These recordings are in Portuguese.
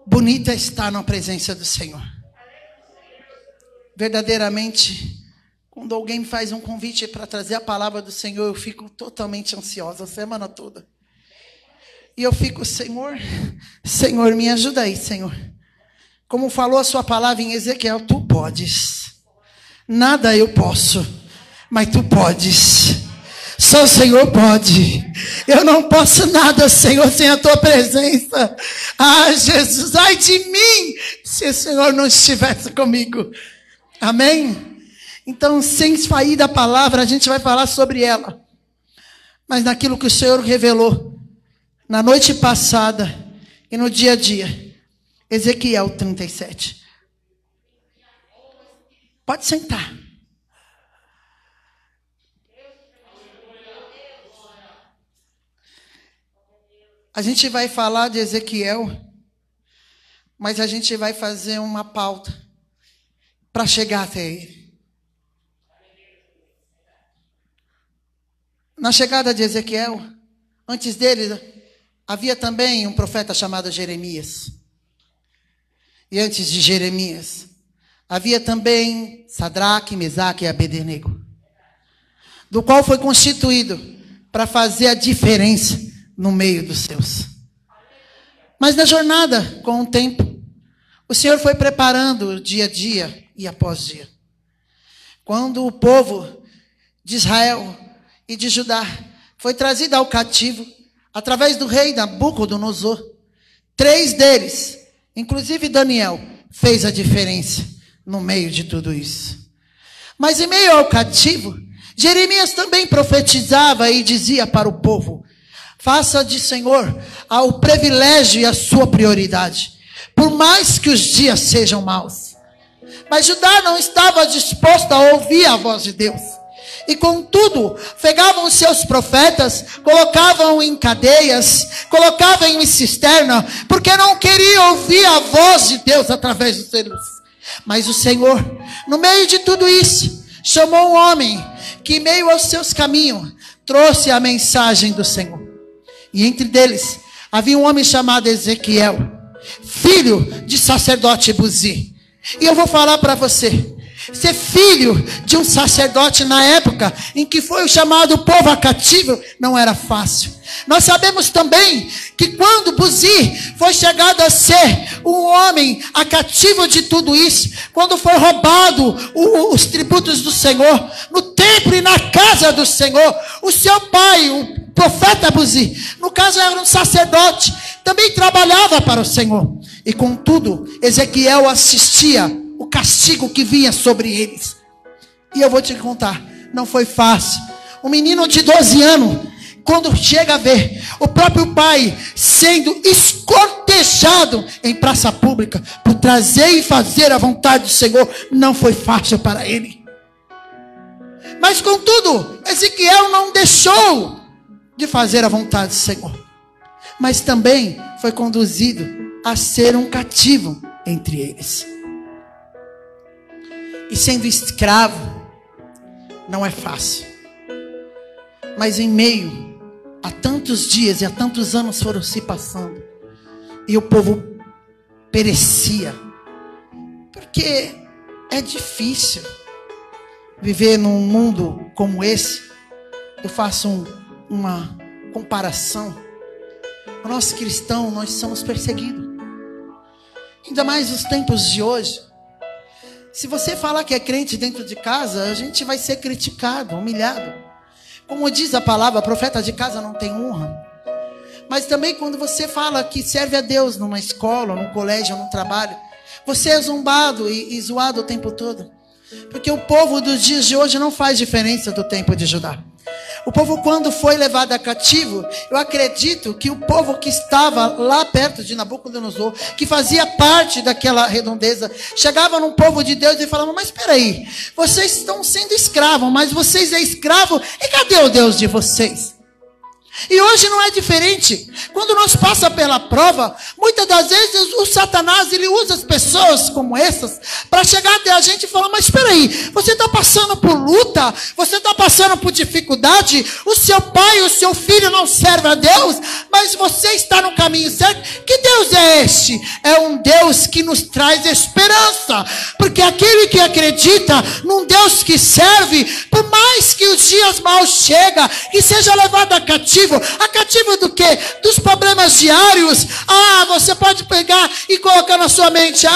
Bonita estar na presença do Senhor. Verdadeiramente, quando alguém me faz um convite para trazer a palavra do Senhor, eu fico totalmente ansiosa a semana toda. E eu fico, Senhor, me ajuda aí, Senhor. Como falou a sua palavra em Ezequiel, tu podes. Nada eu posso, mas tu podes. Só o Senhor pode. Eu não posso nada, Senhor, sem a tua presença. Ah, Jesus, ai de mim, se o Senhor não estivesse comigo. Amém? Então, sem sair da palavra, a gente vai falar sobre ela. Mas naquilo que o Senhor revelou na noite passada e no dia a dia. Ezequiel 37. Pode sentar. A gente vai falar de Ezequiel, mas a gente vai fazer uma pauta para chegar até ele. Na chegada de Ezequiel, antes dele, havia também um profeta chamado Jeremias. E antes de Jeremias, havia também Sadraque, Mesaque e Abednego, do qual foi constituído para fazer a diferença no meio dos seus. Mas na jornada, com o tempo, o Senhor foi preparando dia a dia e após dia. Quando o povo de Israel e de Judá foi trazido ao cativo, através do rei Nabucodonosor, 3 deles, inclusive Daniel, fez a diferença no meio de tudo isso. Mas em meio ao cativo, Jeremias também profetizava e dizia para o povo: faça de Senhor o privilégio e a sua prioridade, por mais que os dias sejam maus. Mas Judá não estava disposto a ouvir a voz de Deus. E contudo, pegavam os seus profetas, colocavam em cadeias, colocavam em cisterna, porque não queriam ouvir a voz de Deus através dos seus. Mas o Senhor, no meio de tudo isso, chamou um homem que, em meio aos seus caminhos, trouxe a mensagem do Senhor. E entre eles, havia um homem chamado Ezequiel, filho de sacerdote Buzi. E eu vou falar para você, ser filho de um sacerdote na época em que foi chamado o povo a cativo, não era fácil. Nós sabemos também que quando Buzi foi chegado a ser um homem a cativo de tudo isso, quando foi roubado os tributos do Senhor, no templo e na casa do Senhor, o seu pai, o profeta Buzi, no caso era um sacerdote, também trabalhava para o Senhor. E contudo, Ezequiel assistia o castigo que vinha sobre eles. E eu vou te contar, não foi fácil. Um menino de 12 anos, quando chega a ver o próprio pai sendo escortejado em praça pública por trazer e fazer a vontade do Senhor, não foi fácil para ele. Mas contudo, Ezequiel não deixou de fazer a vontade do Senhor, mas também foi conduzido a ser um cativo entre eles. E sendo escravo, não é fácil. Mas em meio a tantos dias e a tantos anos foram se passando, e o povo perecia, porque é difícil viver num mundo como esse. Eu faço uma comparação. Nós cristãos, nós somos perseguidos. Ainda mais nos tempos de hoje. Se você falar que é crente dentro de casa, a gente vai ser criticado, humilhado. Como diz a palavra, profeta de casa não tem honra. Mas também quando você fala que serve a Deus numa escola, num colégio, num trabalho, você é zombado e zoado o tempo todo. Porque o povo dos dias de hoje não faz diferença do tempo de Judá. O povo, quando foi levado a cativo, eu acredito que o povo que estava lá perto de Nabucodonosor, que fazia parte daquela redondeza, chegava num povo de Deus e falava: mas espera aí, vocês estão sendo escravos, mas vocês é escravo, e cadê o Deus de vocês? E hoje não é diferente. Quando nós passamos pela prova, muitas das vezes o Satanás, ele usa as pessoas como essas para chegar até a gente e falar: mas espera aí, você está passando por luta, você está passando por dificuldade, o seu pai, o seu filho não serve a Deus, mas você está no caminho certo. Que Deus é este? É um Deus que nos traz esperança, porque aquele que acredita num Deus que serve, por mais que os dias maus chegam, que seja levado a cativo do quê? Dos problemas diários. Você pode pegar e colocar na sua mente: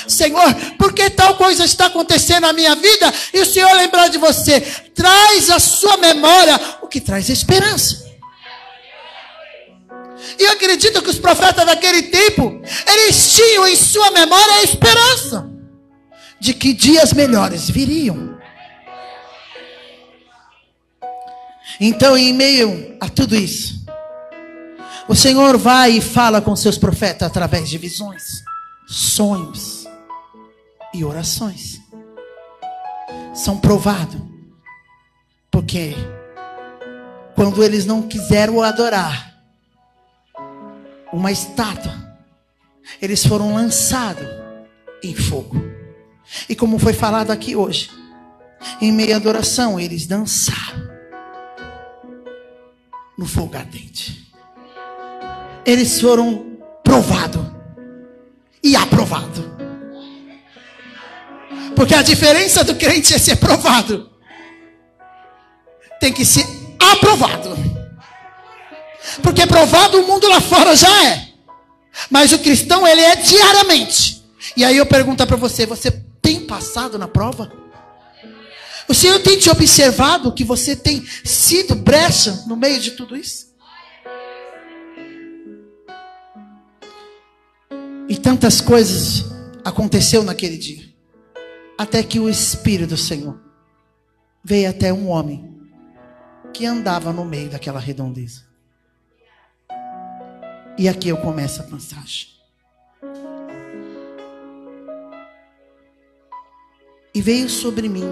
Senhor, por que tal coisa está acontecendo na minha vida? E o Senhor lembrar de você, traz à sua memória o que traz esperança. E eu acredito que os profetas daquele tempo, eles tinham em sua memória a esperança de que dias melhores viriam. Então, em meio a tudo isso, o Senhor vai e fala com seus profetas através de visões, sonhos e orações. São provados, porque quando eles não quiseram adorar uma estátua, eles foram lançados em fogo. E como foi falado aqui hoje, em meio à adoração, eles dançaram no fogo ardente. Eles foram provados e aprovados. Porque a diferença do crente é ser provado. Tem que ser aprovado. Porque provado o mundo lá fora já é. Mas o cristão, ele é diariamente. E aí eu pergunto para você: você tem passado na prova? O Senhor tem te observado que você tem sido brecha no meio de tudo isso? E tantas coisas aconteceu naquele dia, até que o Espírito do Senhor veio até um homem que andava no meio daquela redondeza. E aqui eu começo a passagem. E veio sobre mim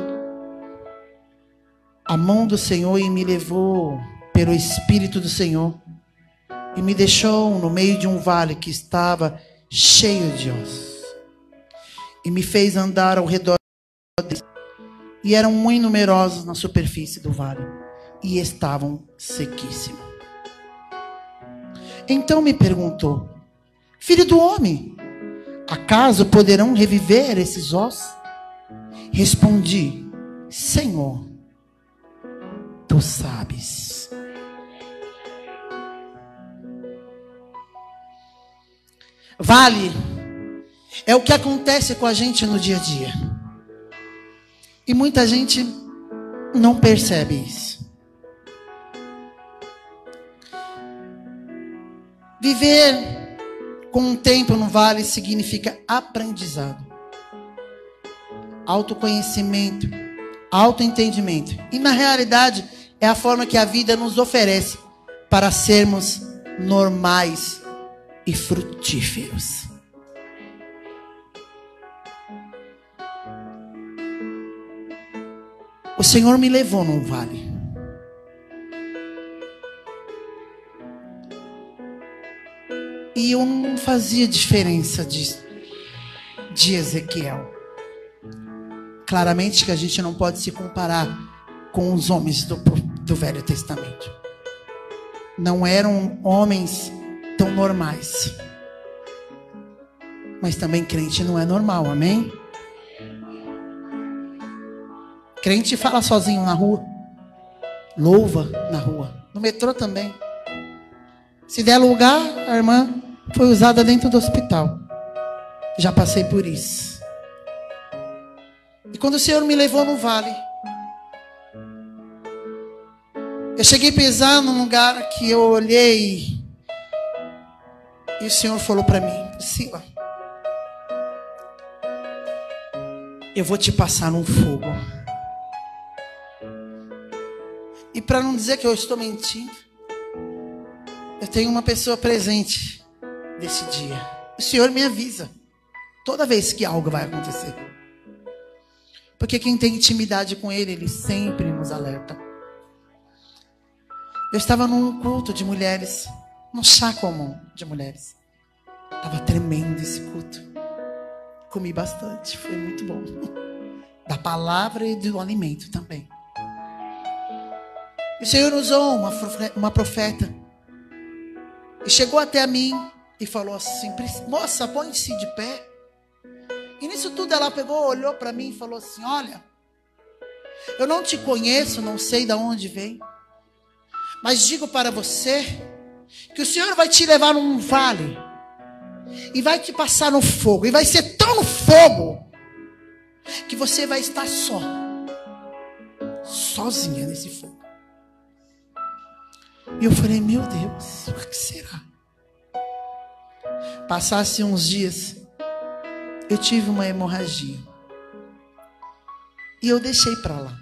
a mão do Senhor e me levou pelo Espírito do Senhor e me deixou no meio de um vale que estava cheio de ossos, e me fez andar ao redor deles, e eram muito numerosos na superfície do vale, e estavam sequíssimos. Então me perguntou: filho do homem, acaso poderão reviver esses ossos? Respondi: Senhor, tu sabes. Vale é o que acontece com a gente no dia a dia. E muita gente não percebe isso. Viver com um tempo no vale significa aprendizado, autoconhecimento, autoentendimento. E na realidade é a forma que a vida nos oferece para sermos normais e frutíferos. O Senhor me levou num vale. E eu não fazia diferença de Ezequiel. Claramente que a gente não pode se comparar com os homens do Velho Testamento. Não eram homens tão normais. Mas também crente não é normal, amém? Crente fala sozinho na rua, louva na rua, no metrô também. Se der lugar, a irmã foi usada dentro do hospital. Já passei por isso. E quando o Senhor me levou no vale, eu cheguei a pisar num lugar que eu olhei e o Senhor falou para mim: Priscila, eu vou te passar num fogo. E para não dizer que eu estou mentindo, eu tenho uma pessoa presente desse dia. O Senhor me avisa toda vez que algo vai acontecer. Porque quem tem intimidade com Ele, Ele sempre nos alerta. Eu estava num culto de mulheres, num chá comum de mulheres. Estava tremendo esse culto. Comi bastante, foi muito bom. Da palavra e do alimento também. O Senhor usou uma profeta. E chegou até mim e falou assim: moça, põe-se de pé. E nisso tudo ela pegou, olhou para mim e falou assim: olha, eu não te conheço, não sei de onde vem, mas digo para você que o Senhor vai te levar num vale e vai te passar no fogo, e vai ser tão no fogo que você vai estar sozinha nesse fogo. E eu falei: meu Deus, o que será? Passasse uns dias, eu tive uma hemorragia e eu deixei para lá,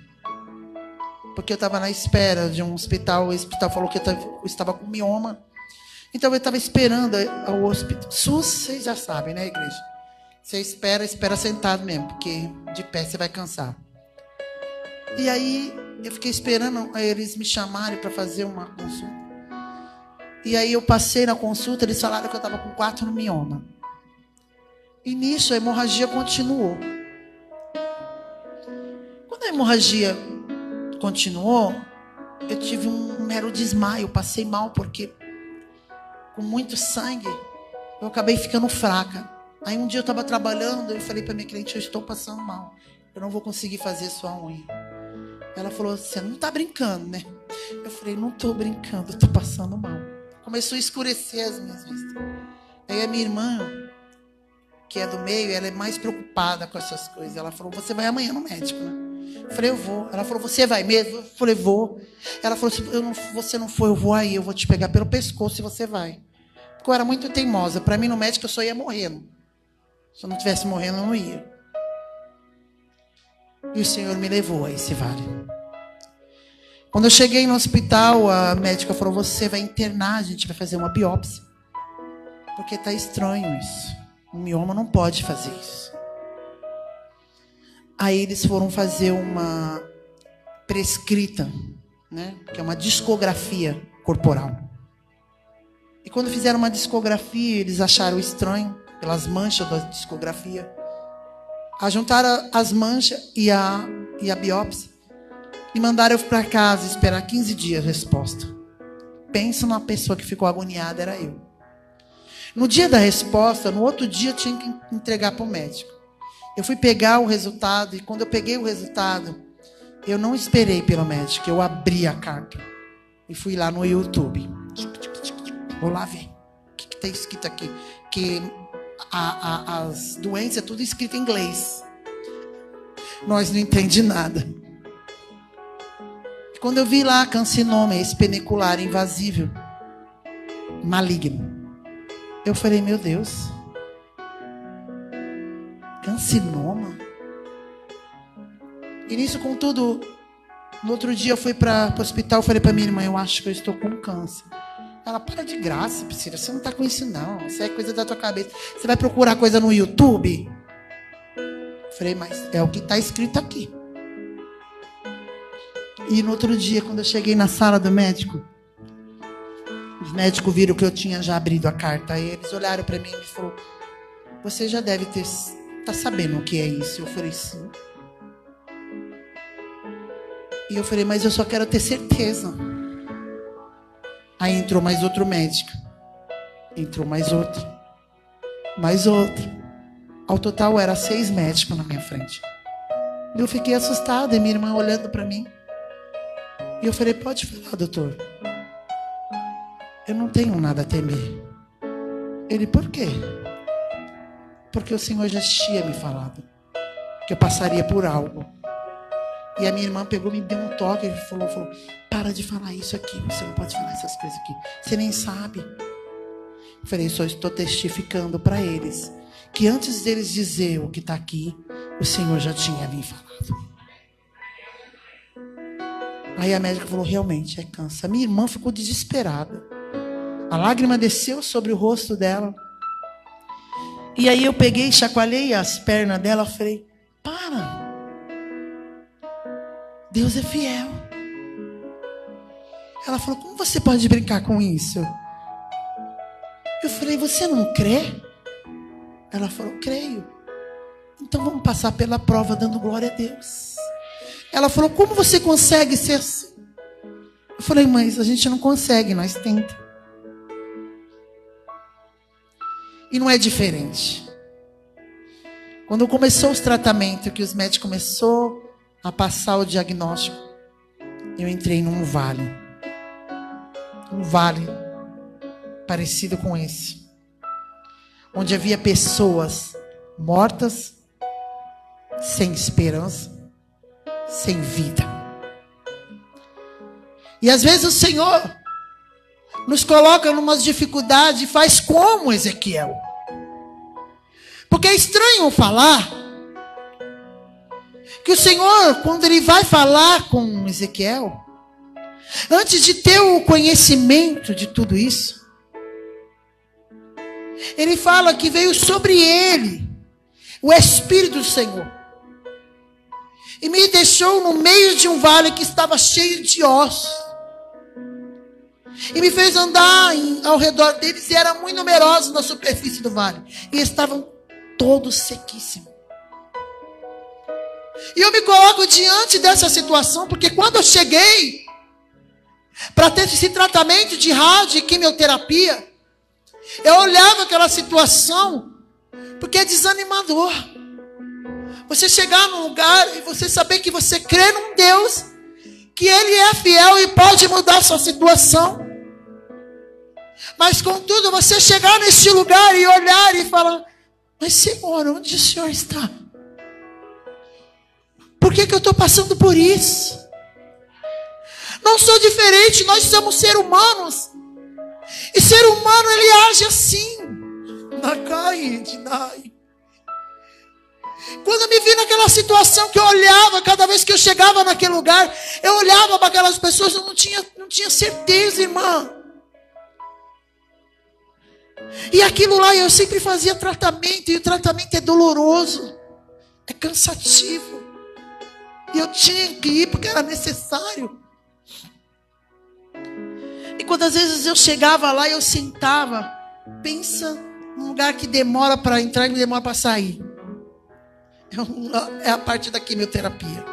porque eu estava na espera de um hospital. O hospital falou que eu estava com mioma. Então eu estava esperando ao hospital. SUS, vocês já sabem, né, igreja? Você espera sentado mesmo, porque de pé você vai cansar. E aí eu fiquei esperando eles me chamarem para fazer uma consulta. E aí eu passei na consulta, eles falaram que eu estava com 4 mioma. E nisso a hemorragia continuou. Quando a hemorragia continuou, eu tive um mero desmaio, passei mal, porque com muito sangue eu acabei ficando fraca. Aí um dia eu estava trabalhando, eu falei para minha cliente: eu estou passando mal, eu não vou conseguir fazer sua unha. Ela falou: você não está brincando, né? Eu falei: não estou brincando, estou passando mal. Começou a escurecer as minhas vistas. Aí a minha irmã, que é do meio, ela é mais preocupada com essas coisas. Ela falou: você vai amanhã no médico, né? Eu falei: eu vou. Ela falou: você vai mesmo? Eu falei: vou. Ela falou: se você não for, eu vou aí, eu vou te pegar pelo pescoço e você vai. Porque eu era muito teimosa. Para mim, no médico, eu só ia morrendo. Se eu não estivesse morrendo, eu não ia. E o Senhor me levou a esse vale. Quando eu cheguei no hospital, a médica falou: você vai internar, a gente vai fazer uma biópsia. Porque está estranho isso. O mioma não pode fazer isso. Aí eles foram fazer uma prescrita, né? Que é uma discografia corporal. E quando fizeram uma discografia, eles acharam estranho, pelas manchas da discografia. Ajuntaram as manchas e a biópsia. E mandaram eu para casa esperar 15 dias a resposta. Pensa numa pessoa que ficou agoniada, era eu. No dia da resposta, no outro dia eu tinha que entregar para o médico. Eu fui pegar o resultado, e quando eu peguei o resultado, eu não esperei pelo médico, eu abri a carta e fui lá no YouTube. Vou lá ver o que está escrito aqui. Que as doenças é tudo escrito em inglês. Nós não entendemos nada. Quando eu vi lá carcinoma espenicular invasível maligno, eu falei: meu Deus, carcinoma? E nisso, contudo, no outro dia eu fui para o hospital, falei para minha irmã: eu acho que eu estou com câncer. Ela: para de graça, Priscila, você não está com isso não, isso é coisa da tua cabeça, você vai procurar coisa no YouTube? Eu falei: mas é o que está escrito aqui. E no outro dia, quando eu cheguei na sala do médico, os médicos viram que eu tinha já abrido a carta. Aí eles olharam para mim e falaram: você já deve tá sabendo o que é isso? Eu falei: sim. E eu falei: mas eu só quero ter certeza. Aí entrou mais outro médico. Entrou mais outro. Mais outro. Ao total, era 6 médicos na minha frente. Eu fiquei assustada, e minha irmã olhando para mim. E eu falei: pode falar, doutor. Eu não tenho nada a temer. Ele: por quê? Porque o Senhor já tinha me falado que eu passaria por algo. E a minha irmã pegou, me deu um toque e falou: para de falar isso aqui, você não pode falar essas coisas aqui, você nem sabe. Eu falei: só estou testificando para eles que antes deles dizer o que está aqui, o Senhor já tinha me falado. Aí a médica falou: realmente é câncer. A minha irmã ficou desesperada. A lágrima desceu sobre o rosto dela. E aí eu peguei, chacoalhei as pernas dela, falei: para. Deus é fiel. Ela falou, como você pode brincar com isso? Eu falei, você não crê? Ela falou, creio. Então vamos passar pela prova dando glória a Deus. Ela falou, como você consegue ser assim? Eu falei, mas a gente não consegue, nós tentamos. E não é diferente. Quando começou os tratamentos, que os médicos começaram a passar o diagnóstico, eu entrei num vale. Um vale parecido com esse. Onde havia pessoas mortas, sem esperança, sem vida. E às vezes o Senhor nos coloca numa dificuldade e faz como Ezequiel. Porque é estranho falar que o Senhor, quando Ele vai falar com Ezequiel, antes de ter o conhecimento de tudo isso, Ele fala que veio sobre ele o Espírito do Senhor. E me deixou no meio de um vale que estava cheio de ossos. E me fez andar ao redor deles, e eram muito numerosos na superfície do vale. E estavam todos sequíssimos. E eu me coloco diante dessa situação, porque quando eu cheguei para ter esse tratamento de rádio e quimioterapia, eu olhava aquela situação, porque é desanimador. Você chegar num lugar e você saber que você crê num Deus, que Ele é fiel e pode mudar a sua situação. Mas contudo, você chegar nesse lugar e olhar e falar, mas Senhor, onde o Senhor está? Por que eu estou passando por isso? Não sou diferente, nós somos seres humanos. E ser humano, ele age assim. Quando eu me vi naquela situação que eu olhava, cada vez que eu chegava naquele lugar, eu olhava para aquelas pessoas, eu não tinha certeza, irmã. E aquilo lá, eu sempre fazia tratamento, e o tratamento é doloroso, é cansativo. E eu tinha que ir porque era necessário. E quando às vezes eu chegava lá, eu sentava. Pensa num lugar que demora para entrar e demora para sair. É a parte da quimioterapia.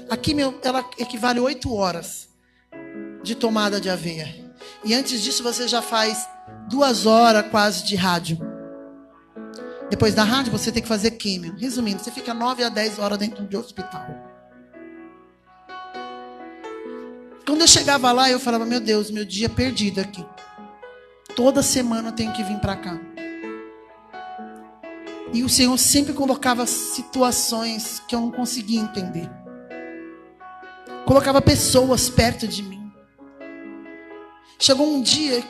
A quimio, ela equivale a 8 horas de tomada de aveia. E antes disso você já faz 2 horas quase de rádio. Depois da rádio você tem que fazer químio. Resumindo, você fica 9 a 10 horas dentro de hospital. Quando eu chegava lá, eu falava, meu Deus, meu dia perdido aqui. Toda semana eu tenho que vir para cá. E o Senhor sempre colocava situações que eu não conseguia entender. Colocava pessoas perto de mim. Chegou um dia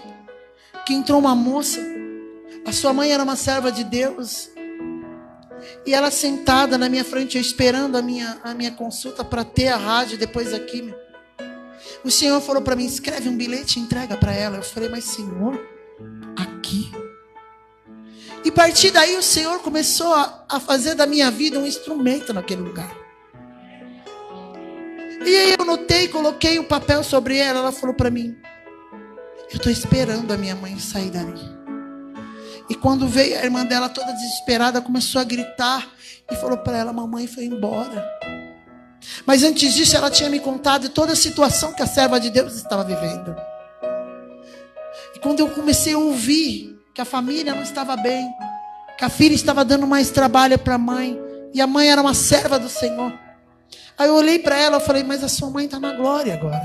que entrou uma moça. A sua mãe era uma serva de Deus. E ela sentada na minha frente, eu esperando a minha consulta para ter a rádio depois da quimio. O Senhor falou para mim, escreve um bilhete e entrega para ela. Eu falei, mas Senhor, aqui? E a partir daí o Senhor começou a fazer da minha vida um instrumento naquele lugar. E aí eu notei, coloquei um papel sobre ela. Ela falou para mim, eu estou esperando a minha mãe sair dali. E quando veio a irmã dela toda desesperada, começou a gritar e falou para ela, mamãe foi embora. Mas antes disso ela tinha me contado toda a situação que a serva de Deus estava vivendo. E quando eu comecei a ouvir que a família não estava bem, que a filha estava dando mais trabalho para a mãe, e a mãe era uma serva do Senhor. Aí eu olhei para ela e falei, mas a sua mãe está na glória agora.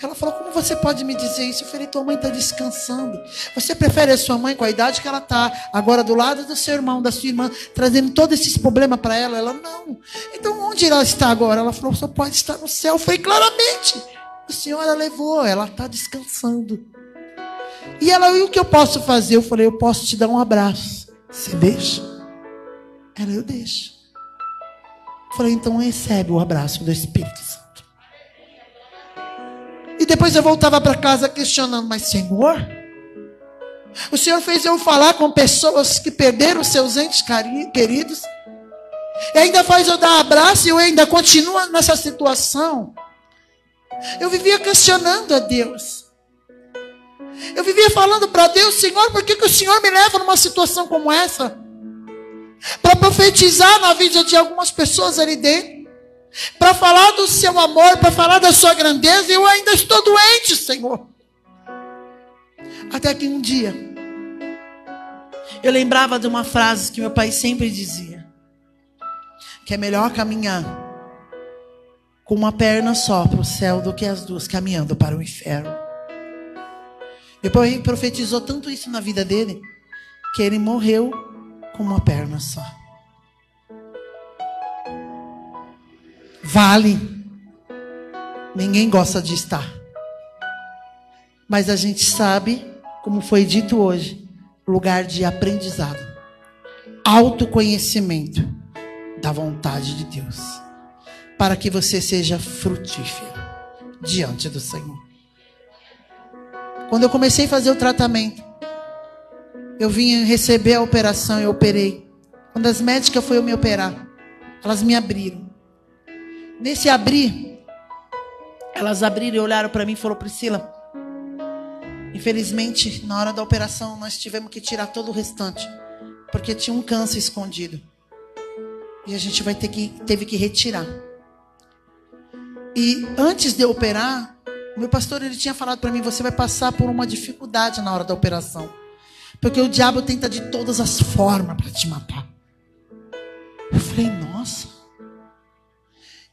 Ela falou, como você pode me dizer isso? Eu falei, tua mãe está descansando. Você prefere a sua mãe com a idade que ela está, agora do lado do seu irmão, da sua irmã, trazendo todos esses problemas para ela? Ela, não. Então onde ela está agora? Ela falou, só pode estar no céu. Eu falei, claramente, a senhora levou, ela está descansando. E ela, e o que eu posso fazer? Eu falei, eu posso te dar um abraço. Você deixa? Ela, eu deixo. Eu falei, então recebe o abraço do Espírito Santo. E depois eu voltava para casa questionando, mas Senhor, o Senhor fez eu falar com pessoas que perderam seus entes queridos, e ainda faz eu dar abraço e eu ainda continuo nessa situação. Eu vivia questionando a Deus. Eu vivia falando para Deus: Senhor, por que o Senhor me leva numa situação como essa? Para profetizar na vida de algumas pessoas ali dentro. Para falar do seu amor, para falar da sua grandeza. E eu ainda estou doente, Senhor. Até que um dia, eu lembrava de uma frase que meu pai sempre dizia: que é melhor caminhar com uma perna só para o céu do que as duas caminhando para o inferno. Meu pai profetizou tanto isso na vida dele, que ele morreu com uma perna só. Vale. Ninguém gosta de estar. Mas a gente sabe, como foi dito hoje, lugar de aprendizado, autoconhecimento da vontade de Deus, para que você seja frutífero diante do Senhor. Quando eu comecei a fazer o tratamento, eu vim receber a operação, eu operei. Quando as médicas foram me operar, elas me abriram. Nesse abrir, elas abriram e olharam para mim e falaram: Priscila, infelizmente, na hora da operação, nós tivemos que tirar todo o restante, porque tinha um câncer escondido. E a gente teve que retirar. E antes de eu operar, o meu pastor, ele tinha falado para mim: você vai passar por uma dificuldade na hora da operação, porque o diabo tenta de todas as formas para te matar. Eu falei: nossa.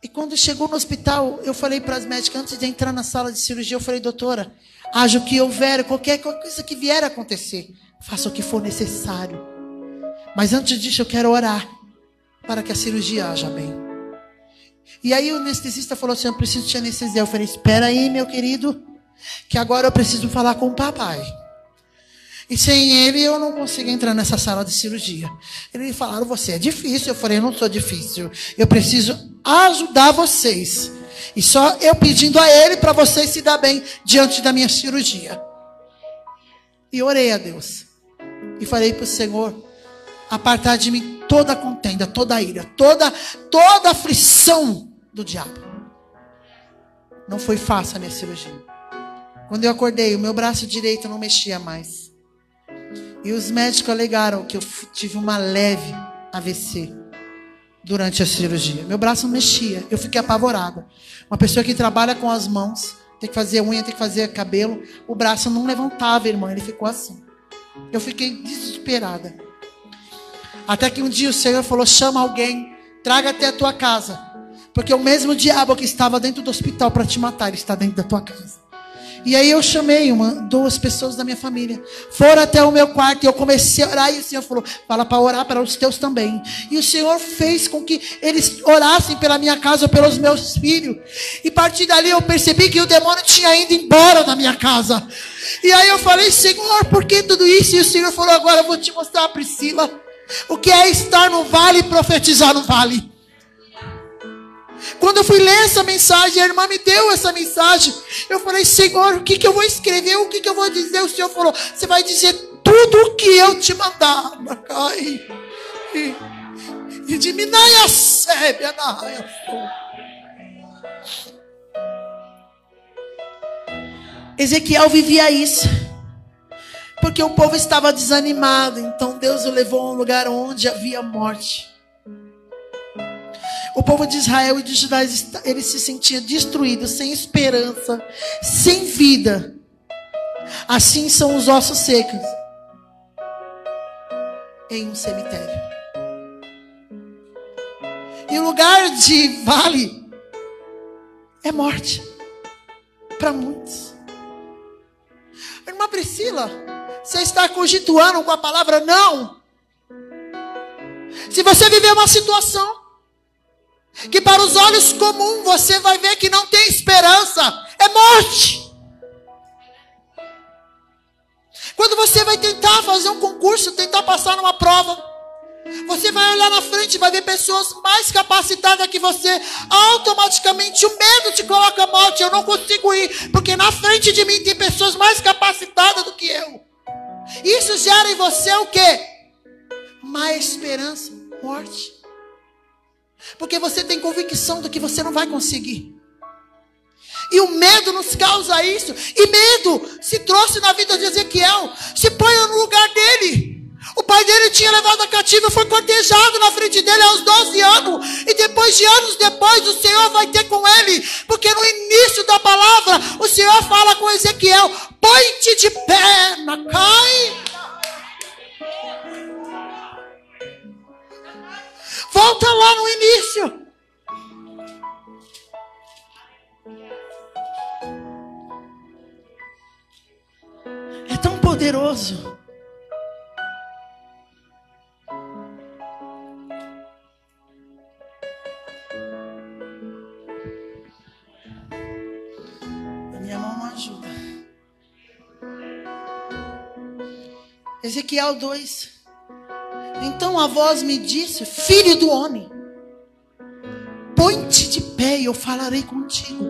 E quando chegou no hospital, eu falei para as médicas, antes de entrar na sala de cirurgia, eu falei: doutora, haja o que houver, qualquer coisa que vier a acontecer, faça o que for necessário. Mas antes disso, eu quero orar para que a cirurgia haja bem. E aí o anestesista falou assim: eu preciso te anestesiar. Eu falei: espera aí, meu querido, que agora eu preciso falar com o papai. E sem ele eu não consigo entrar nessa sala de cirurgia. Eles falaram: você é difícil. Eu falei: eu não sou difícil. Eu preciso ajudar vocês. E só eu pedindo a ele para vocês se dar bem diante da minha cirurgia. E orei a Deus. E falei para o Senhor apartar de mim toda a contenda, toda a ira, toda a aflição do diabo. Não foi fácil a minha cirurgia. Quando eu acordei, o meu braço direito não mexia mais. E os médicos alegaram que eu tive uma leve AVC durante a cirurgia. Meu braço não mexia. Eu fiquei apavorada. Uma pessoa que trabalha com as mãos, tem que fazer unha, tem que fazer cabelo. O braço não levantava, irmã. Ele ficou assim. Eu fiquei desesperada. Até que um dia o Senhor falou: chama alguém, traga até a tua casa. Porque o mesmo diabo que estava dentro do hospital para te matar, ele está dentro da tua casa. E aí eu chamei duas pessoas da minha família. Foram até o meu quarto e eu comecei a orar. E o Senhor falou: fala para orar para os teus também. E o Senhor fez com que eles orassem pela minha casa, pelos meus filhos. E a partir dali eu percebi que o demônio tinha ido embora da minha casa. E aí eu falei: Senhor, por que tudo isso? E o Senhor falou: agora eu vou te mostrar, Priscila, o que é estar no vale e profetizar no vale. Quando eu fui ler essa mensagem, a irmã me deu essa mensagem. Eu falei: Senhor, o que eu vou escrever? O que eu vou dizer? O Senhor falou: você vai dizer tudo o que eu te mandar. E de Minaia Sébia na raia. Ezequiel vivia isso, porque o povo estava desanimado. Então Deus o levou a um lugar onde havia morte. O povo de Israel e de Judá, ele se sentia destruído, sem esperança, sem vida. Assim são os ossos secos em um cemitério. E o lugar de vale é morte para muitos. Irmã Priscila, você está cogitando com a palavra não? Se você viver uma situação que para os olhos comuns você vai ver que não tem esperança, é morte. Quando você vai tentar fazer um concurso, tentar passar numa prova, você vai olhar na frente e vai ver pessoas mais capacitadas que você. Automaticamente o medo te coloca a morte. Eu não consigo ir, porque na frente de mim tem pessoas mais capacitadas do que eu. Isso gera em você o quê? Mais esperança, morte. Porque você tem convicção de que você não vai conseguir. E o medo nos causa isso. E medo se trouxe na vida de Ezequiel. Se põe no lugar dele. O pai dele tinha levado a cativo e foi cortejado na frente dele aos 12 anos. E depois de anos depois, o Senhor vai ter com ele. Porque no início da palavra, o Senhor fala com Ezequiel: põe-te de pé, Nacai. Volta lá no início. É tão poderoso. A minha mão não ajuda. Ezequiel 2. Então a voz me disse: filho do homem, põe-te de pé e eu falarei contigo.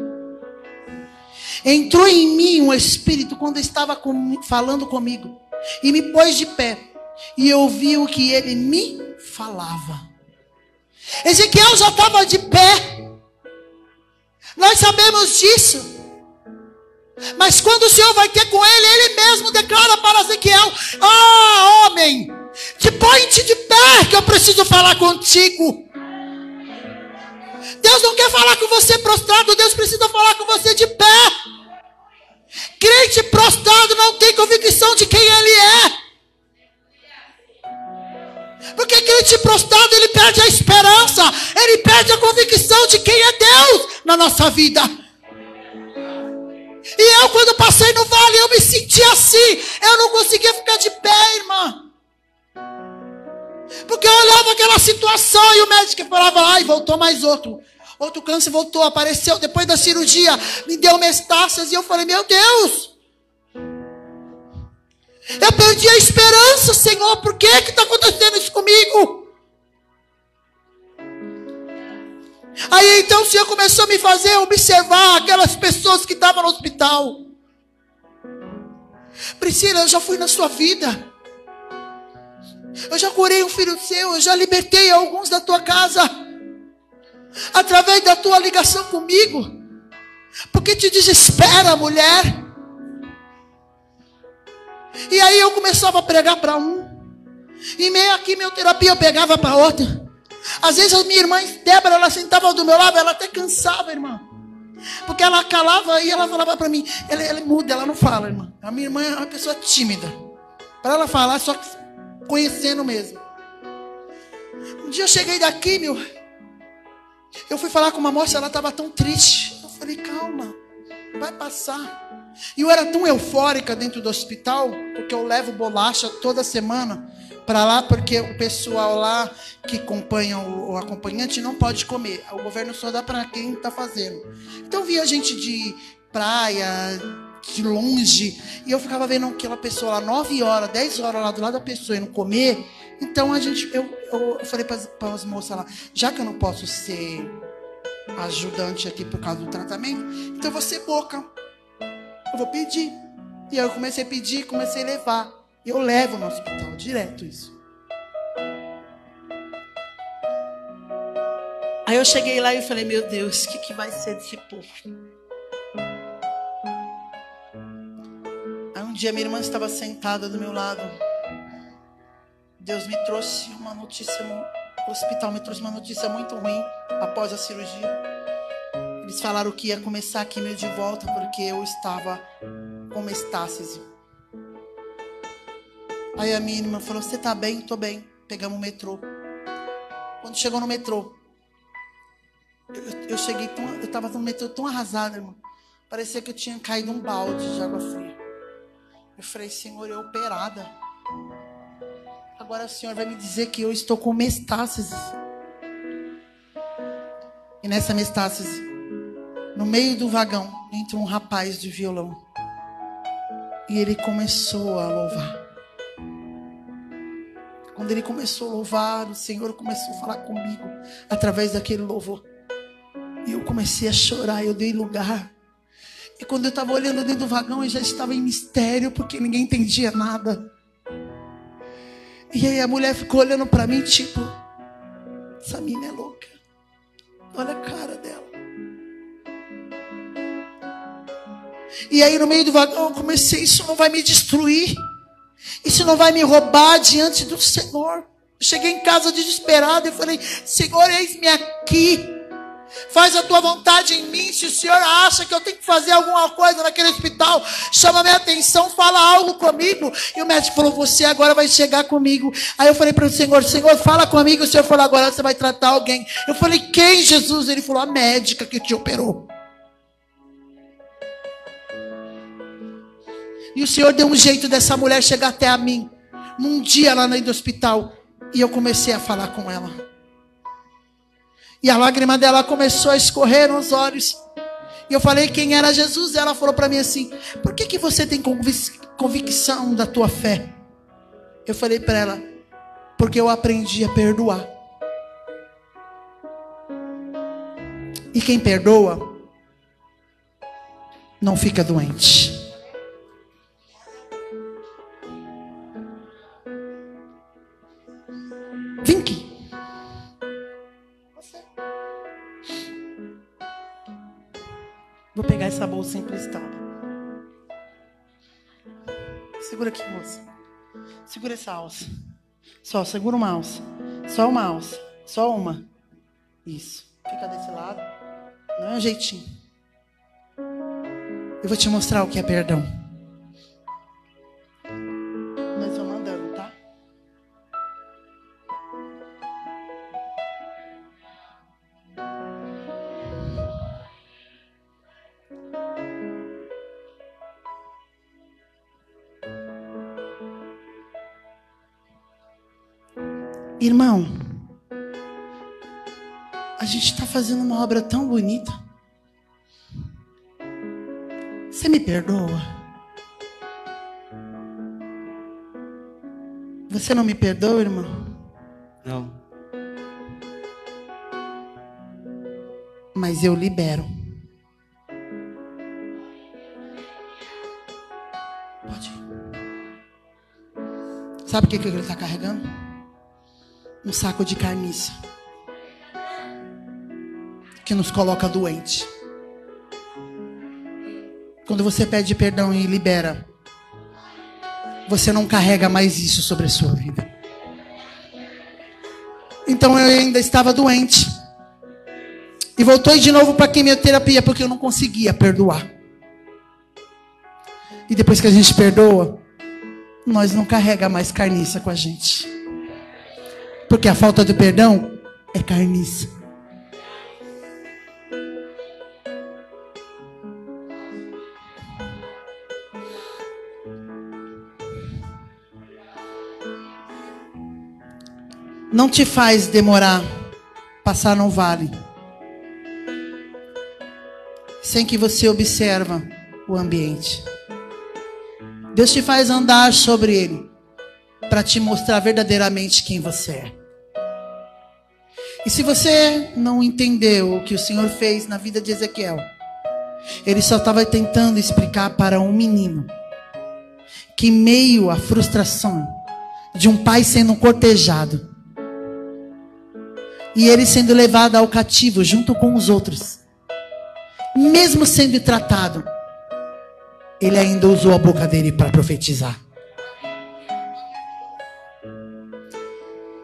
Entrou em mim um espírito quando estava falando comigo e me pôs de pé, e eu ouvi o que ele me falava. Ezequiel já estava de pé. Nós sabemos disso. Mas quando o Senhor vai ter com ele, ele mesmo declara para Ezequiel: ah, homem, põe-te de pé que eu preciso falar contigo. Deus não quer falar com você prostrado, Deus precisa falar com você de pé. Crente prostrado não tem convicção de quem ele é. Porque crente prostrado, ele perde a esperança, ele perde a convicção de quem é Deus na nossa vida. E eu, quando passei no vale, eu me senti assim. Eu não conseguia ficar de pé, irmã. Porque eu olhava aquela situação e o médico falava: ai, voltou mais outro câncer, voltou, apareceu depois da cirurgia, me deu metástase. E eu falei: meu Deus, eu perdi a esperança, Senhor, por que está acontecendo isso comigo? Aí então o Senhor começou a me fazer observar aquelas pessoas que estavam no hospital. Priscila, eu já fui na sua vida. Eu já curei um filho seu, eu já libertei alguns da tua casa, através da tua ligação comigo. Porque te desespera, mulher. E aí eu começava a pregar para um, e meio a quimioterapia eu pegava para outra. Às vezes a minha irmã Débora, ela sentava do meu lado, ela até cansava, irmã. Porque ela calava e ela falava para mim, ela é muda, ela não fala, irmã. A minha irmã é uma pessoa tímida. Para ela falar, só conhecendo mesmo. Um dia eu cheguei daqui, eu fui falar com uma moça, ela estava tão triste. Eu falei: calma, vai passar. E eu era tão eufórica dentro do hospital, porque eu levo bolacha toda semana para lá, porque o pessoal lá que acompanha o acompanhante não pode comer. O governo só dá para quem está fazendo. Então via gente de praia, de longe, e eu ficava vendo aquela pessoa lá 9 horas, 10 horas lá do lado da pessoa e não comer. Então eu falei para as moças lá: já que eu não posso ser ajudante aqui por causa do tratamento, então eu vou ser boca, eu vou pedir. E aí eu comecei a pedir, comecei a levar. Eu levo no hospital direto isso. Aí eu cheguei lá e falei: meu Deus, o que vai ser desse povo? Aí um dia minha irmã estava sentada do meu lado. Deus me trouxe uma notícia, o hospital me trouxe uma notícia muito ruim após a cirurgia. Eles falaram que ia começar a quimio de volta porque eu estava com metástase. Aí a minha irmã falou: você está bem? Estou bem. Pegamos o metrô. Quando chegou no metrô, eu cheguei eu estava no metrô tão arrasada, irmão. Parecia que eu tinha caído um balde de água fria. Eu falei: Senhor, eu operada. Agora o Senhor vai me dizer que eu estou com metástase. E nessa metástase, no meio do vagão, entra um rapaz de violão. E ele começou a louvar. Quando ele começou a louvar, o Senhor começou a falar comigo através daquele louvor. E eu comecei a chorar, eu dei lugar. E quando eu estava olhando dentro do vagão, eu já estava em mistério, porque ninguém entendia nada. E aí a mulher ficou olhando para mim, tipo: essa menina é louca. Olha a cara dela. E aí no meio do vagão eu comecei, isso não vai me destruir. Isso não vai me roubar diante do Senhor. Eu cheguei em casa desesperado e falei, Senhor, eis-me aqui. Faz a tua vontade em mim. Se o Senhor acha que eu tenho que fazer alguma coisa naquele hospital, chama minha atenção, fala algo comigo. E o médico falou, você agora vai chegar comigo. Aí eu falei para o Senhor, Senhor, fala comigo. O Senhor falou, agora você vai tratar alguém. Eu falei, quem, Jesus? Ele falou, a médica que te operou. E o Senhor deu um jeito dessa mulher chegar até a mim, num dia lá no hospital. E eu comecei a falar com ela. E a lágrima dela começou a escorrer nos olhos. E eu falei quem era Jesus. E ela falou para mim assim, por que você tem convicção da tua fé? Eu falei para ela, porque eu aprendi a perdoar. E quem perdoa, não fica doente. Vem aqui. Vou pegar essa bolsa emprestada. Segura aqui, moça. Segura essa alça. Só, segura uma alça. Só uma alça. Só uma. Isso. Fica desse lado. Não é um jeitinho. Eu vou te mostrar o que é perdão. Nós vamos andando, tá? Irmão, a gente está fazendo uma obra tão bonita. Você me perdoa? Você não me perdoa, irmão? Não. Mas eu libero. Pode ir. Sabe o que ele está carregando? Um saco de carniça. Que nos coloca doente. Quando você pede perdão e libera, você não carrega mais isso sobre a sua vida. Então eu ainda estava doente. E voltei de novo para a quimioterapia, porque eu não conseguia perdoar. E depois que a gente perdoa, nós não carrega mais carniça com a gente. Porque a falta do perdão é carniça. Não te faz demorar passar no vale sem que você observa o ambiente. Deus te faz andar sobre ele para te mostrar verdadeiramente quem você é. E se você não entendeu o que o Senhor fez na vida de Ezequiel, ele só estava tentando explicar para um menino que, meio à frustração de um pai sendo cortejado e ele sendo levado ao cativo junto com os outros, mesmo sendo tratado, ele ainda usou a boca dele para profetizar.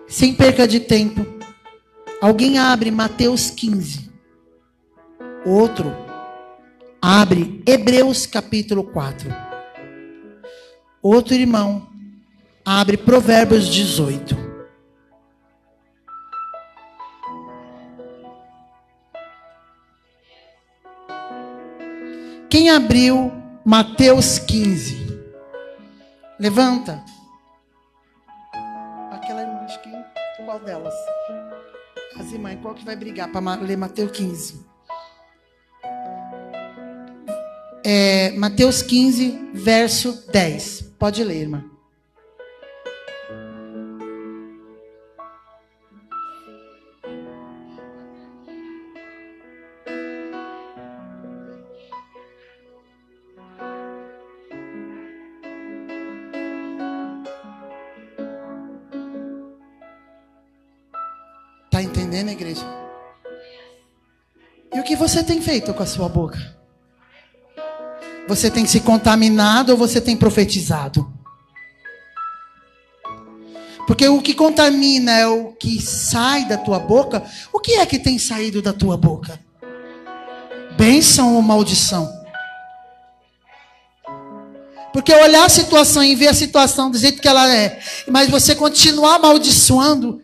Sem perca de tempo, alguém abre Mateus 15. Outro abre Hebreus capítulo 4. Outro irmão abre Provérbios 18. Quem abriu Mateus 15? Levanta. Aquela irmã, acho que qual delas? As irmãs, qual que vai brigar para ler Mateus 15? Mateus 15, verso 10. Pode ler, irmã. Está entendendo, igreja? E o que você tem feito com a sua boca? Você tem se contaminado ou você tem profetizado? Porque o que contamina é o que sai da tua boca. O que é que tem saído da tua boca? Bênção ou maldição? Porque olhar a situação e ver a situação do jeito que ela é, mas você continuar amaldiçoando.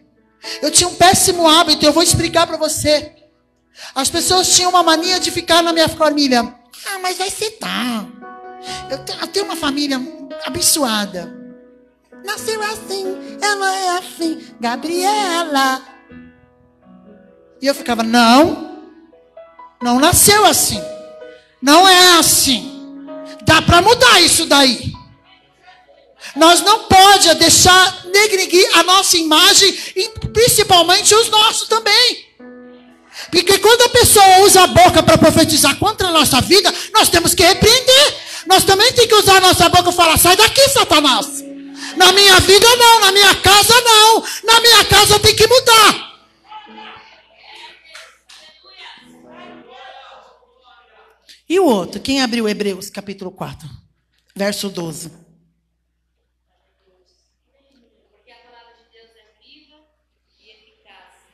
Eu tinha um péssimo hábito, eu vou explicar para você. As pessoas tinham uma mania de ficar na minha família. Ah, mas vai citar. Eu tenho uma família abençoada. Nasceu assim, ela é assim, Gabriela. E eu ficava, não nasceu assim. Não é assim. Dá para mudar isso daí. Nós não podemos deixar negredir a nossa imagem, e principalmente os nossos também. Porque quando a pessoa usa a boca para profetizar contra a nossa vida, nós temos que repreender. Nós também temos que usar a nossa boca e falar, sai daqui, Satanás. Na minha vida não, na minha casa não. Na minha casa tem que mudar. E o outro? Quem abriu Hebreus capítulo 4, verso 12? Porque a palavra de Deus é viva e eficaz,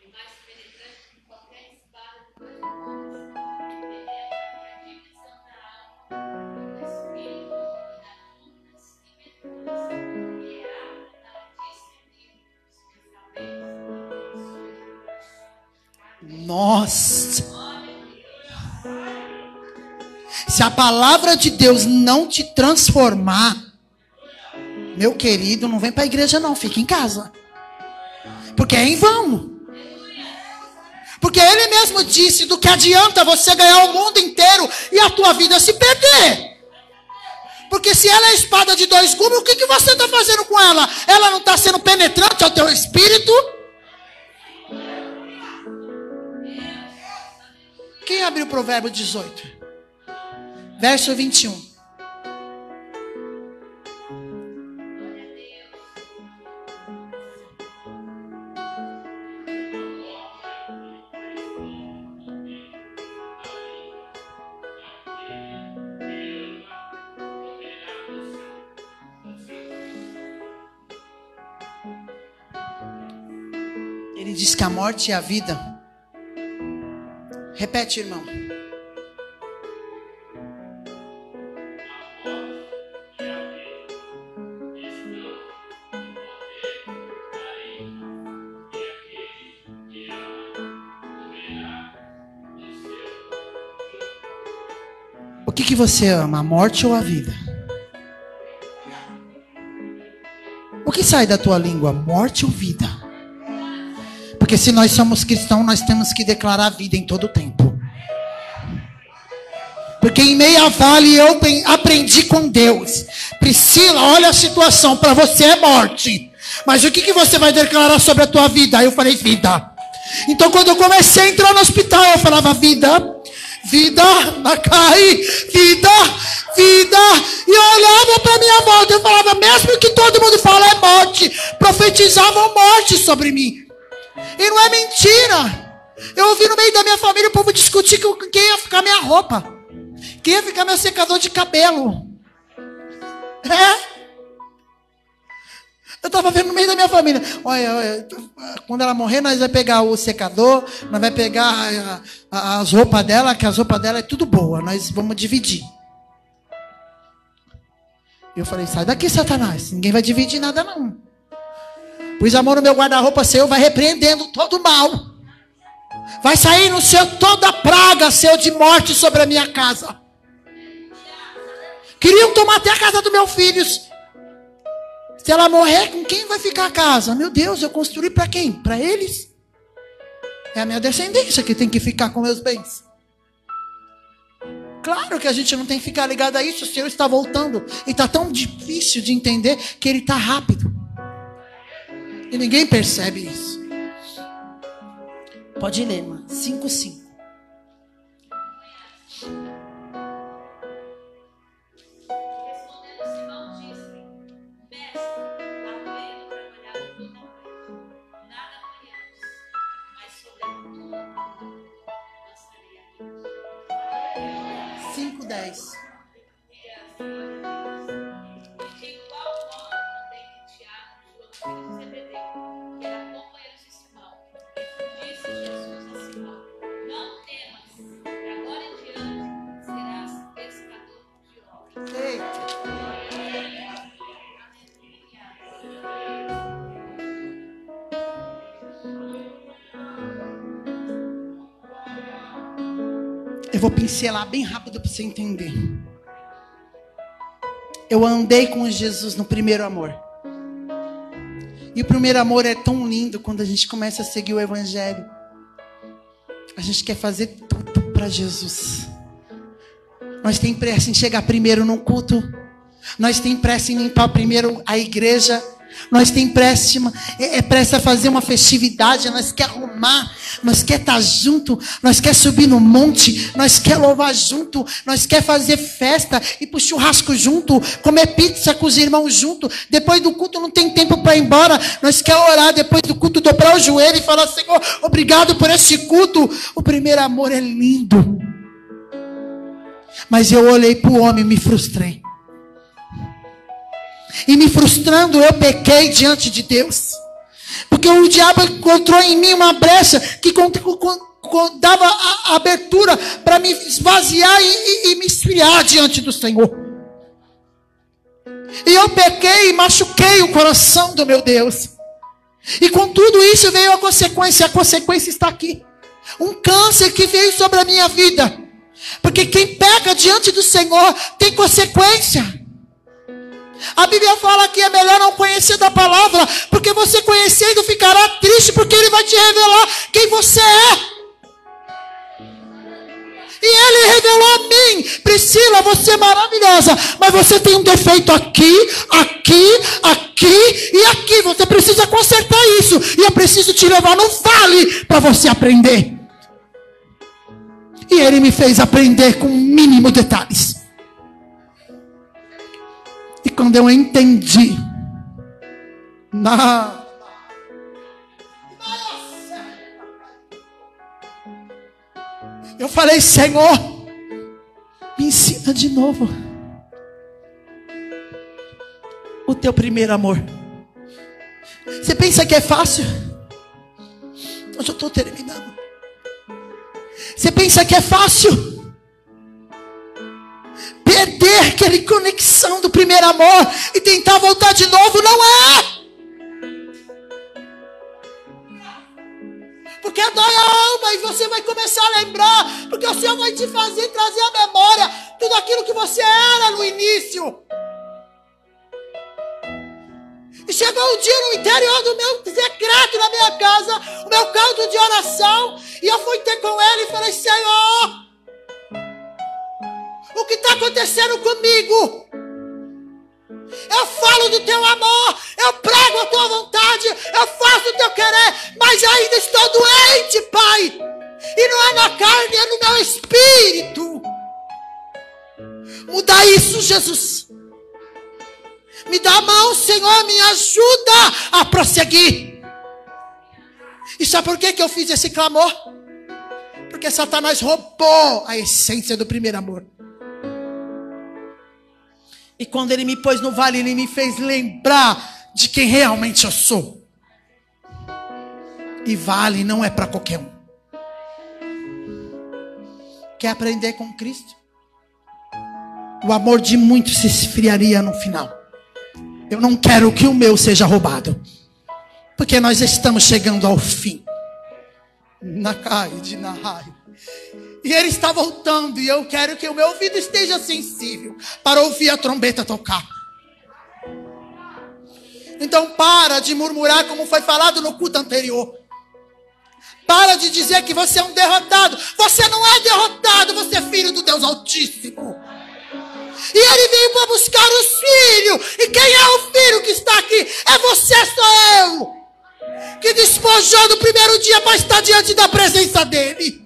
e mais penetrante que qualquer espada de dois gumes, penetra a divisão da alma, do espírito, das dúvidas e venturas, e é apta a discernir os pensamentos e intenções. Nossa! Se a palavra de Deus não te transformar, meu querido, não vem para a igreja não, fica em casa. Porque é em vão. Porque ele mesmo disse, do que adianta você ganhar o mundo inteiro e a tua vida se perder. Porque se ela é espada de dois gumes, o que você está fazendo com ela? Ela não está sendo penetrante ao teu espírito? Quem abriu o Provérbio 18? Verso 21. Ele diz que a morte e a vida. Repete, irmão. O que você ama, a morte ou a vida? O que sai da tua língua, morte ou vida? Porque se nós somos cristãos, nós temos que declarar a vida em todo o tempo. Porque em meia vale eu aprendi com Deus. Priscila, olha a situação, para você é morte. Mas o que você vai declarar sobre a tua vida? Aí eu falei, vida. Então quando eu comecei a entrar no hospital, eu falava, vida. Vida, Macai, vida, vida. E eu olhava para minha volta, eu falava, mesmo que todo mundo fala é morte, profetizavam morte sobre mim. E não é mentira. Eu ouvi no meio da minha família o povo discutir quem ia ficar minha roupa, quem ia ficar meu secador de cabelo. Eu estava vendo no meio da minha família. Olha, quando ela morrer, nós vamos pegar o secador, nós vamos pegar as roupas dela, que as roupas dela é tudo boa, nós vamos dividir. Eu falei, sai daqui, Satanás, ninguém vai dividir nada não. Pus a mão no meu guarda-roupa seu, vai repreendendo todo o mal. Vai sair no seu toda praga seu de morte sobre a minha casa. Queriam tomar até a casa dos meus filhos. Se ela morrer, com quem vai ficar a casa? Meu Deus, eu construí para quem? Para eles? É a minha descendência que tem que ficar com meus bens. Claro que a gente não tem que ficar ligado a isso. O Senhor está voltando. E está tão difícil de entender que Ele está rápido. E ninguém percebe isso. Pode ler, irmã. 5:5. Eu vou pincelar bem rápido para você entender. Eu andei com Jesus no primeiro amor. E o primeiro amor é tão lindo quando a gente começa a seguir o Evangelho. A gente quer fazer tudo para Jesus. Nós temos pressa em chegar primeiro no culto. Nós temos pressa em limpar primeiro a igreja. Nós temos pressa a fazer uma festividade. Nós quer arrumar. Nós quer estar junto. Nós quer subir no monte. Nós quer louvar junto. Nós quer fazer festa. Ir pro churrasco junto. Comer pizza com os irmãos junto. Depois do culto não tem tempo para ir embora. Nós quer orar depois do culto. Dobrar o joelho e falar: Senhor, obrigado por esse culto. O primeiro amor é lindo. Mas eu olhei para o homem e me frustrei. E me frustrando, eu pequei diante de Deus. Porque o diabo encontrou em mim uma brecha que dava a abertura para me esvaziar e me esfriar diante do Senhor. E eu pequei e machuquei o coração do meu Deus. E com tudo isso veio a consequência. A consequência está aqui. Um câncer que veio sobre a minha vida. Porque quem peca diante do Senhor tem consequência. A Bíblia fala que é melhor não conhecer da palavra, porque você conhecendo ficará triste, porque Ele vai te revelar quem você é. E Ele revelou a mim: Priscila, você é maravilhosa, mas você tem um defeito aqui, aqui e aqui. Você precisa consertar isso. E eu preciso te levar no vale para você aprender. E Ele me fez aprender com mínimo detalhes. E quando eu entendi, eu falei: Senhor, me ensina de novo o teu primeiro amor. Você pensa que é fácil? Eu já estou terminando. Você pensa que é fácil perder aquela conexão do primeiro amor e tentar voltar de novo? Não é. Porque dói a alma e você vai começar a lembrar, porque o Senhor vai te fazer trazer à memória tudo aquilo que você era no início. E chegou um dia no interior do meu secreto, na minha casa, o meu canto de oração, e eu fui ter com Ele e falei: Senhor, o que está acontecendo comigo? Eu falo do teu amor, eu prego a tua vontade, eu faço o teu querer, mas ainda estou doente, Pai. E não é na carne, é no meu espírito. Muda isso, Jesus. Me dá a mão, Senhor, me ajuda a prosseguir. E sabe por que eu fiz esse clamor? Porque Satanás roubou a essência do primeiro amor. E quando ele me pôs no vale, ele me fez lembrar de quem realmente eu sou. E vale não é para qualquer um. Quer aprender com Cristo? O amor de muitos se esfriaria no final. Eu não quero que o meu seja roubado, porque nós estamos chegando ao fim. E Ele está voltando, e eu quero que o meu ouvido esteja sensível para ouvir a trombeta tocar. Então para de murmurar, como foi falado no culto anterior. Para de dizer que você é um derrotado. Você não é derrotado, você é filho do Deus Altíssimo. E Ele veio para buscar os filhos. E quem é o filho que está aqui? É você, sou eu, que despojou no primeiro dia para estar diante da presença dEle.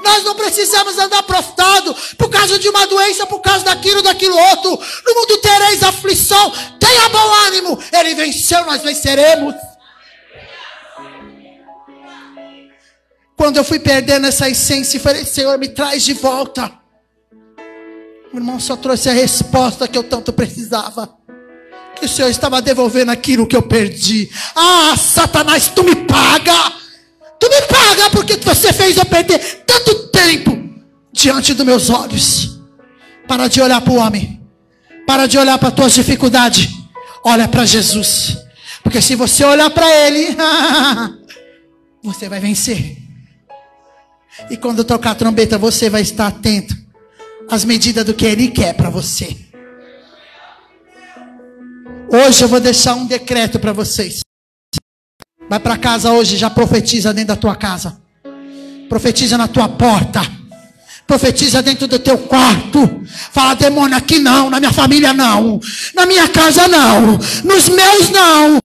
Nós não precisamos andar prostrado por causa de uma doença, por causa daquilo outro. No mundo tereis aflição. Tenha bom ânimo. Ele venceu, nós venceremos. Quando eu fui perdendo essa essência e falei: Senhor, me traz de volta. O irmão só trouxe a resposta que eu tanto precisava. Que o Senhor estava devolvendo aquilo que eu perdi. Ah, Satanás, tu me paga. Tu me paga porque você fez eu perder tanto tempo diante dos meus olhos. Para de olhar para o homem. Para de olhar para as tuas dificuldades. Olha para Jesus. Porque se você olhar para Ele, você vai vencer. E quando tocar a trombeta, você vai estar atento às medidas do que Ele quer para você. Hoje eu vou deixar um decreto para vocês. Vai para casa hoje, já profetiza dentro da tua casa. Profetiza na tua porta. Profetiza dentro do teu quarto. Fala, demônio, aqui não, na minha família não, na minha casa não, nos meus não.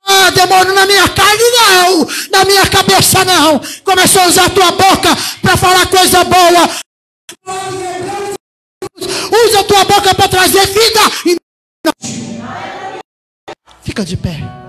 Ah, demônio, na minha carne não, na minha cabeça não. Começou a usar a tua boca para falar coisa boa. Usa a tua boca para trazer vida. Fica de pé.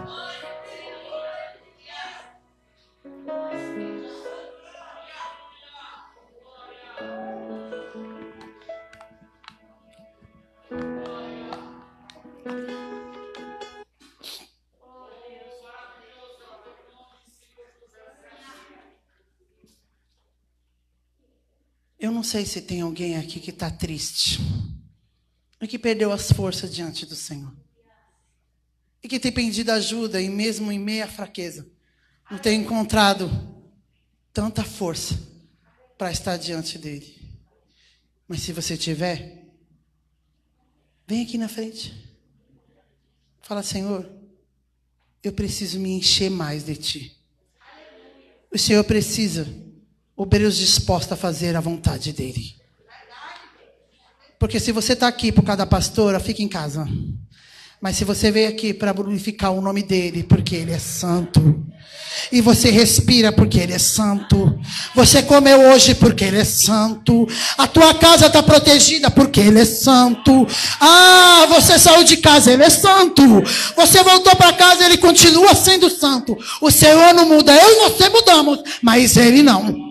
Eu não sei se tem alguém aqui que está triste e que perdeu as forças diante do Senhor e que tem pedido ajuda e mesmo em meia fraqueza não tem encontrado tanta força para estar diante dele. Mas se você tiver, vem aqui na frente. Fala, Senhor, eu preciso me encher mais de Ti. O Senhor precisa obreiros dispostos a fazer a vontade dEle. Porque se você está aqui por causa da pastora, fica em casa. Mas se você veio aqui para glorificar o nome dEle, porque Ele é santo. E você respira porque Ele é santo. Você comeu hoje porque Ele é santo. A tua casa está protegida porque Ele é santo. Ah, você saiu de casa, Ele é santo. Você voltou para casa, Ele continua sendo santo. O Senhor não muda, eu e você mudamos, mas Ele não.